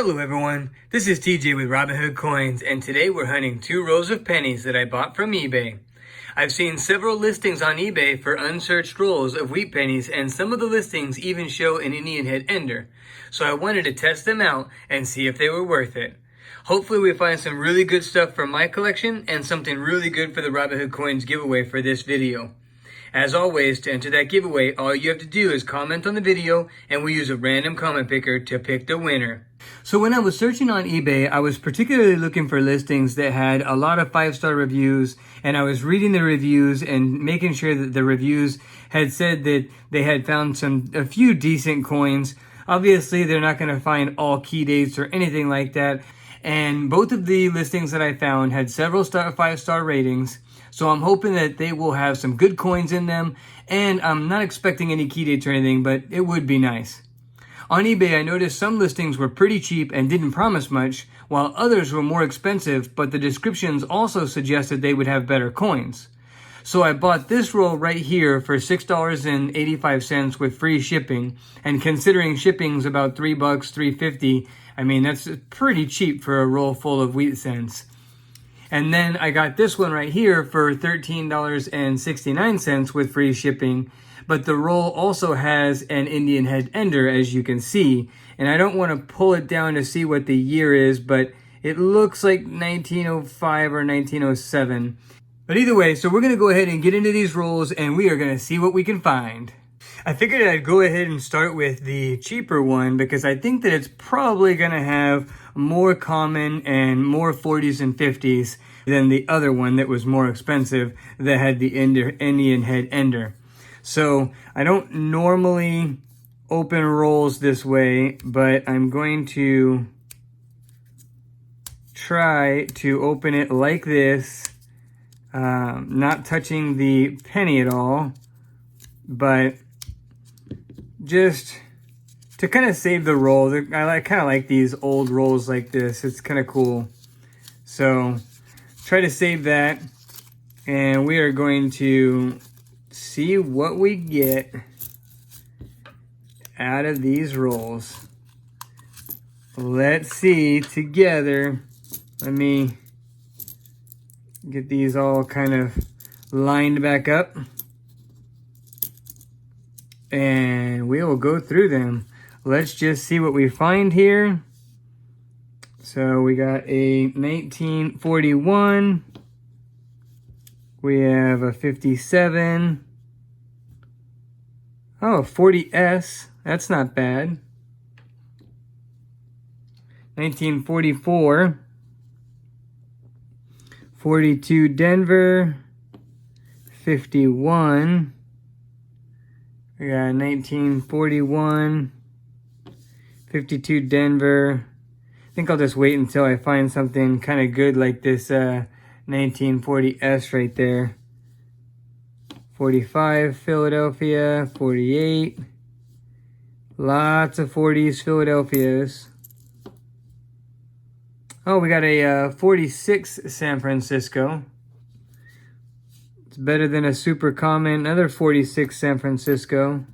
Hello everyone, this is TJ with Robinhood Coins, and today we're hunting 2 rolls of pennies that I bought from eBay. I've seen several listings on eBay for unsearched rolls of wheat pennies, and some of the listings even show an Indian head ender. So I wanted to test them out and see if they were worth it. Hopefully we find some really good stuff for my collection and something really good for the Robinhood Coins giveaway for this video. As always, to enter that giveaway, all you have to do is comment on the video and we use a random comment picker to pick the winner. So when I was searching on eBay, I was particularly looking for listings that had a lot of 5-star reviews, and I was reading the reviews and making sure that the reviews had said that they had found a few decent coins. Obviously, they're not going to find all key dates or anything like that. And both of the listings that I found had several 5-star ratings. So I'm hoping that they will have some good coins in them, and I'm not expecting any key dates or anything, but it would be nice. On eBay, I noticed some listings were pretty cheap and didn't promise much, while others were more expensive, but the descriptions also suggested they would have better coins. So I bought this roll right here for $6.85 with free shipping, and considering shipping's about $3, $3.50, I mean, that's pretty cheap for a roll full of wheat cents. And then I got this one right here for $13.69 with free shipping. But the roll also has an Indian head ender, as you can see. And I don't want to pull it down to see what the year is, but it looks like 1905 or 1907. But either way, so we're going to go ahead and get into these rolls and we are going to see what we can find. I figured I'd go ahead and start with the cheaper one because I think that it's probably going to have more common and more 40s and 50s than the other one that was more expensive that had the Indian head ender. So I don't normally open rolls this way, but I'm going to try to open it like this, not touching the penny at all, but just to kind of save the roll. I kind of like these old rolls like this. It's kind of cool. So try to save that, and we are going to see what we get out of these rolls. Let's see together. Let me get these all kind of lined back up, and we will go through them. Let's just see what we find here. So we got a 1941. We have a 57. Oh, 40S. That's not bad. 1944. 42 Denver. 51. We got 1941. 52 Denver. I think I'll just wait until I find something kind of good like this 1940S right there. 45 Philadelphia. 48. Lots of 40s Philadelphias. Oh, we got a 46 San Francisco. It's better than a super common. Another 46 San Francisco.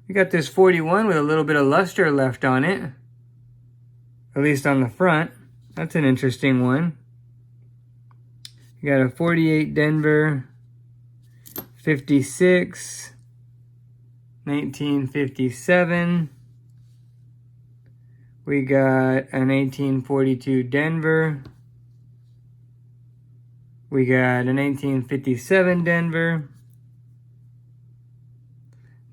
We got this 41 with a little bit of luster left on it. At least on the front. That's an interesting one. We got a 48 Denver. 56. 1957. We got a 1942 Denver. We got a 1957 Denver.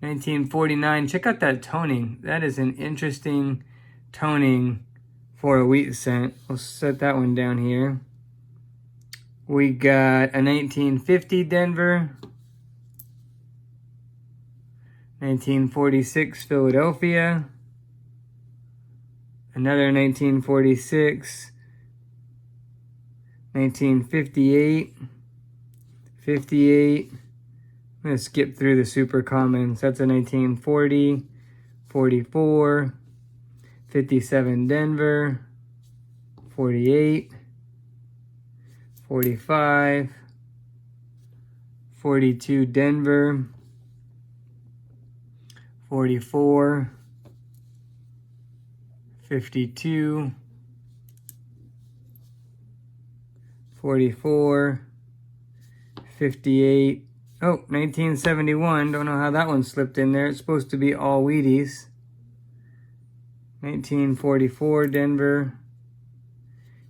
1949. Check out that toning. That is an interesting toning for a wheat cent. We'll set that one down here. We got a 1950 Denver. 1946 Philadelphia. Another 1946. 1958. 58. I'm going to skip through the super commons. That's a 1940, 44, 57 Denver, 48, 45, 42 Denver, 44, 52, 44, 58. Oh, 1971. Don't know how that one slipped in there. It's supposed to be all Wheaties. 1944 Denver.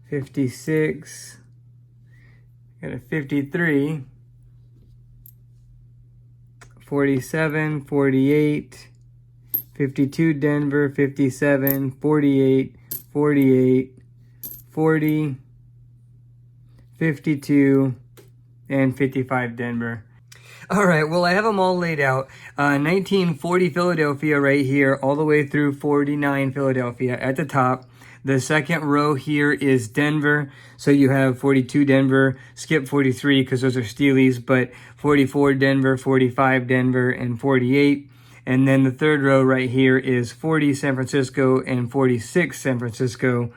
56. Got a 53. 47, 48, 52 Denver, 57, 48, 48, 40, 52, and 55 Denver. All right, well, I have them all laid out. 1940 Philadelphia right here, all the way through 49 Philadelphia at the top. The second row here is Denver. So you have 42 Denver, skip 43 because those are Steelies, but 44 Denver, 45 Denver, and 48. And then the third row right here is 40 San Francisco and 46 San Francisco.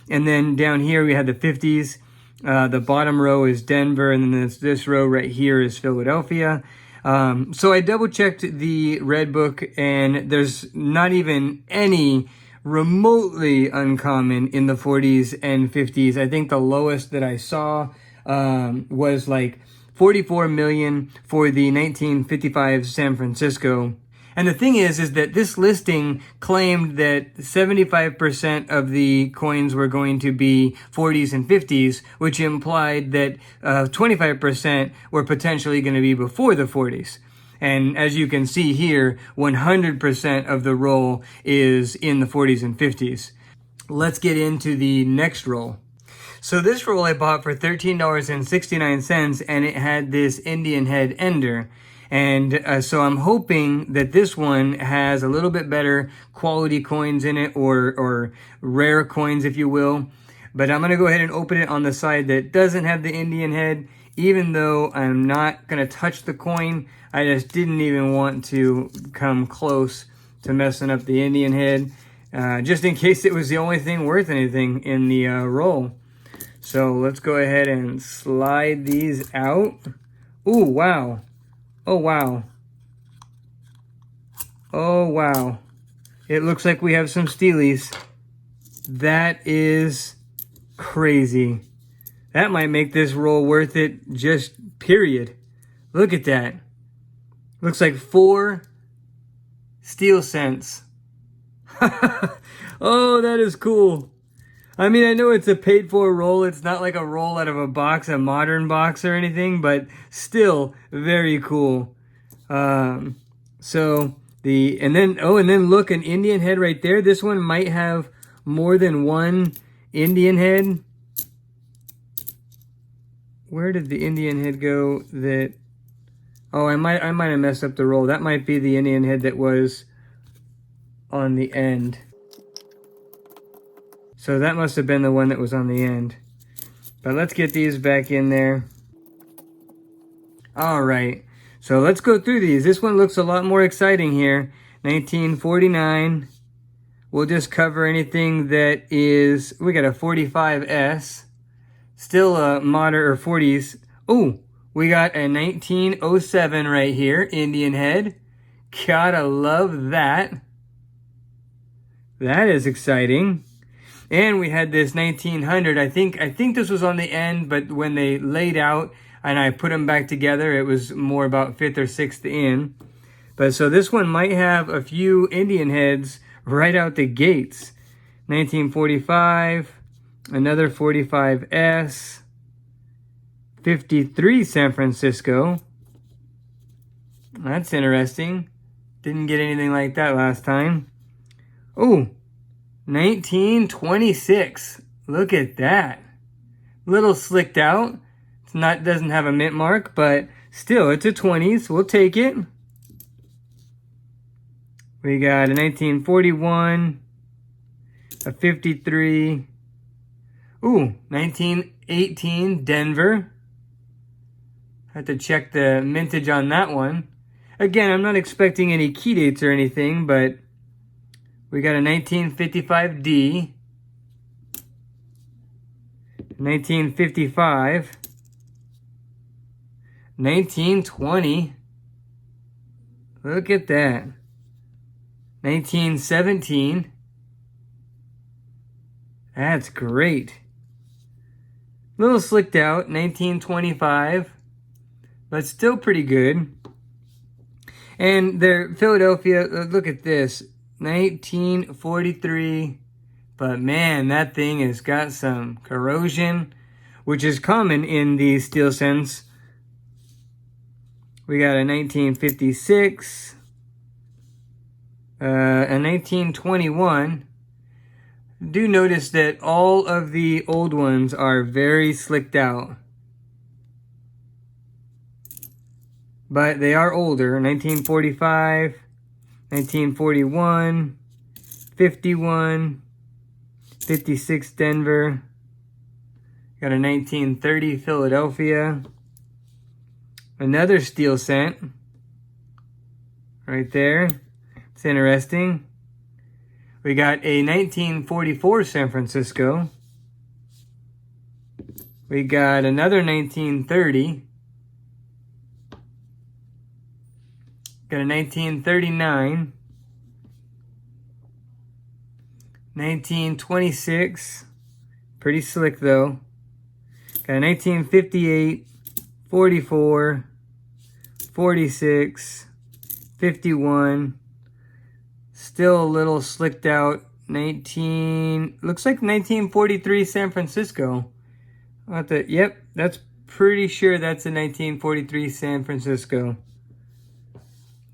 And then down here we have the 50s. The bottom row is Denver, and then this row right here is Philadelphia. So I double checked the Red Book, and there's not even any remotely uncommon in the 40s and 50s. I think the lowest that I saw was like 44 million for the 1955 San Francisco. And the thing is that this listing claimed that 75% of the coins were going to be 40s and 50s, which implied that 25% were potentially going to be before the 40s. And as you can see here, 100% of the roll is in the 40s and 50s. Let's get into the next roll. So this roll I bought for $13.69, and it had this Indian head ender. And so I'm hoping that this one has a little bit better quality coins in it, or rare coins, if you will. But I'm going to go ahead and open it on the side that doesn't have the Indian head, even though I'm not going to touch the coin. I just didn't even want to come close to messing up the Indian head, just in case it was the only thing worth anything in the roll. So let's go ahead and slide these out. Ooh, wow. Oh, wow. Oh, wow. It looks like we have some Steelies. That is crazy. That might make this roll worth it, just period. Look at that. Looks like 4 steel cents. Oh, that is cool. I mean, I know it's a paid for roll. It's not like a roll out of a box, a modern box or anything, but still very cool. And then look, an Indian head right there. This one might have more than one Indian head. Where did the Indian head go? I might have messed up the roll. That might be the Indian head that was on the end. So that must have been the one that was on the end. But let's get these back in there. All right. So let's go through these. This one looks a lot more exciting here. 1949. We'll just cover anything that is... We got a 45S. Still a modern, or 40s. Oh, we got a 1907 right here. Indian head. Gotta love that. That is exciting. And we had this 1900. I think this was on the end, but when they laid out and I put them back together, it was more about 5th or 6th in. But so this one might have a few Indian heads right out the gates. 1945, another 45S, 53 San Francisco. That's interesting. Didn't get anything like that last time. Oh, 1926. Look at that. Little slicked out. It's not, doesn't have a mint mark, but still, it's a 20s. We'll take it. We got a 1941, a 53. Ooh, 1918 Denver. Have to check the mintage on that one. Again, I'm not expecting any key dates or anything, but we got a 1955D, 1955, 1920. Look at that. 1917, That's great. A little slicked out, 1925, but still pretty good. And their Philadelphia, look at this, 1943. But man, that thing has got some corrosion, which is common in the steel cents. We got a 1956, a 1921. Do notice that all of the old ones are very slicked out. But they are older. 1945, 1941, 51, 56 Denver. Got a 1930 Philadelphia. Another steel cent. Right there. It's interesting. We got a 1944 San Francisco. We got another 1930. Got a 1939. 1926. Pretty slick though. Got a 1958, 44, 46, 51. Still a little slicked out. Looks like 1943 San Francisco. Yep, that's pretty sure that's a 1943 San Francisco.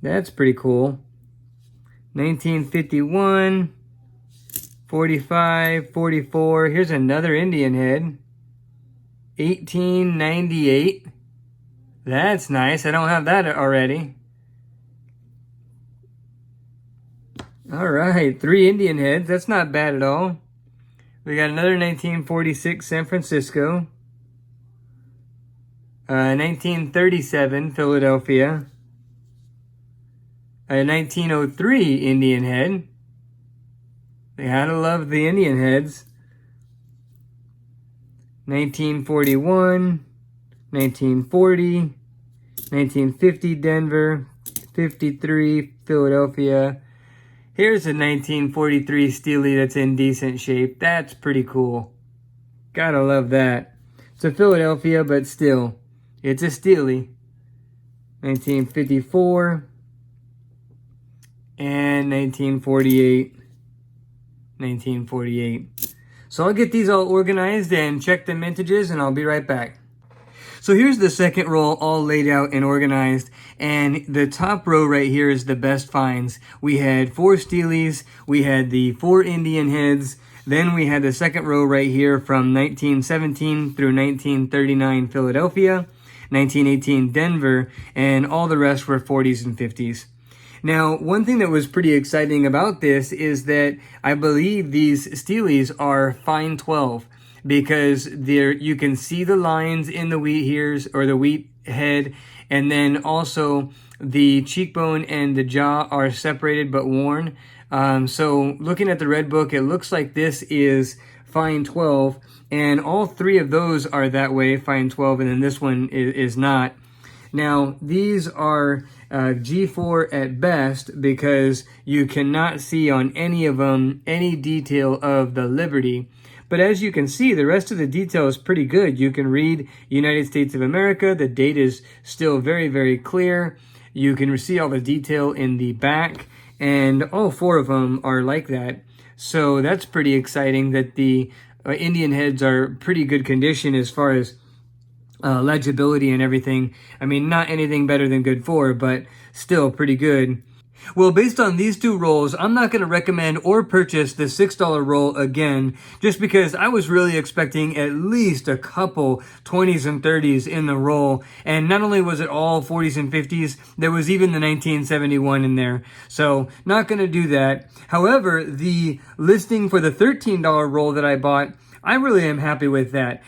That's pretty cool. 1951, 45, 44. Here's another Indian head. 1898. That's nice. I don't have that already. All right, 3 Indian heads. That's not bad at all. We got another 1946 San Francisco. 1937 Philadelphia. A 1903 Indian head. They had to love the Indian heads. 1941, 1940, 1950 Denver, 53 Philadelphia. Here's a 1943 Steely that's in decent shape. That's pretty cool. Gotta love that. It's a Philadelphia, but still, it's a Steely. 1954 and 1948. 1948. So I'll get these all organized and check the mintages, and I'll be right back. So here's the second roll all laid out and organized, and the top row right here is the best finds. We had 4 Steelies, we had the 4 Indian heads, then we had the second row right here from 1917 through 1939 Philadelphia, 1918 Denver, and all the rest were 40s and 50s. Now, one thing that was pretty exciting about this is that I believe these Steelies are fine 12 because you can see the lines in the wheat ears or the wheat head, and then also the cheekbone and the jaw are separated but worn. So looking at the red book, it looks like this is fine 12, and all 3 of those are that way, fine 12, and then this one is not. Now, these are G4 at best because you cannot see on any of them any detail of the Liberty. But as you can see, the rest of the detail is pretty good. You can read United States of America. The date is still very, very clear. You can see all the detail in the back, and all 4 of them are like that. So that's pretty exciting that the Indian heads are pretty good condition as far as legibility and everything. I mean, not anything better than good 4, but still pretty good. Well, based on these 2 rolls, I'm not going to recommend or purchase the $6 roll again, just because I was really expecting at least a couple 20s and 30s in the roll. And not only was it all 40s and 50s, there was even the 1971 in there. So not going to do that. However, the listing for the $13 roll that I bought, I really am happy with that.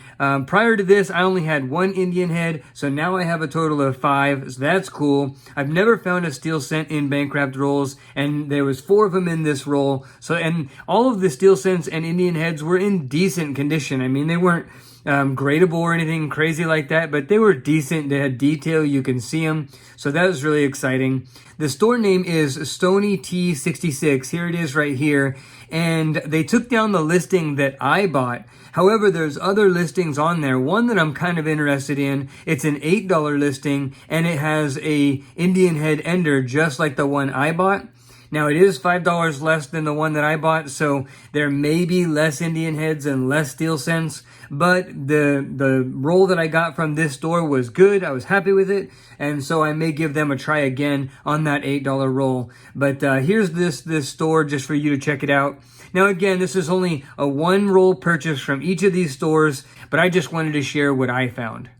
Prior to this, I only had 1 Indian head, so now I have a total of 5, so that's cool. I've never found a steel cent in bankrupt rolls, and there was 4 of them in this roll. So, and all of the steel cents and Indian heads were in decent condition. I mean, they weren't gradable or anything crazy like that, but they were decent. They had detail. You can see them. So that was really exciting. The store name is Stony T66. Here it is right here. And they took down the listing that I bought. However, there's other listings on there. One that I'm kind of interested in. It's an $8 listing, and it has a Indian head ender just like the one I bought. Now, it is $5 less than the one that I bought, so there may be less Indian heads and less steel cents, but the roll that I got from this store was good. I was happy with it, and so I may give them a try again on that $8 roll. But here's this store just for you to check it out. Now, again, this is only a one roll purchase from each of these stores, but I just wanted to share what I found.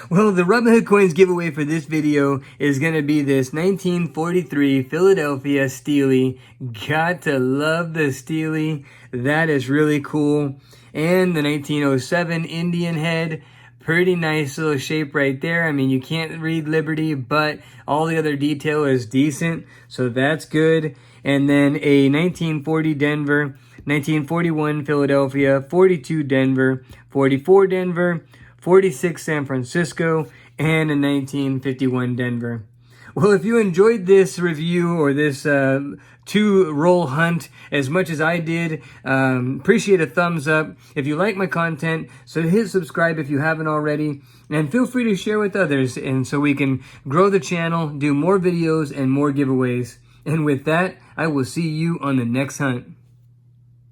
Well, the Robinhood Coins giveaway for this video is going to be this 1943 Philadelphia Steely. Got to love the Steely. That is really cool. And the 1907 Indian head. Pretty nice little shape right there. I mean, you can't read Liberty, but all the other detail is decent. So that's good. And then a 1940 Denver, 1941 Philadelphia, 42 Denver, 44 Denver, 46 San Francisco, and a 1951 Denver. Well, if you enjoyed this review or this two-roll hunt as much as I did, appreciate a thumbs up. If you like my content, so hit subscribe if you haven't already, and feel free to share with others, and so we can grow the channel, do more videos, and more giveaways. And with that, I will see you on the next hunt.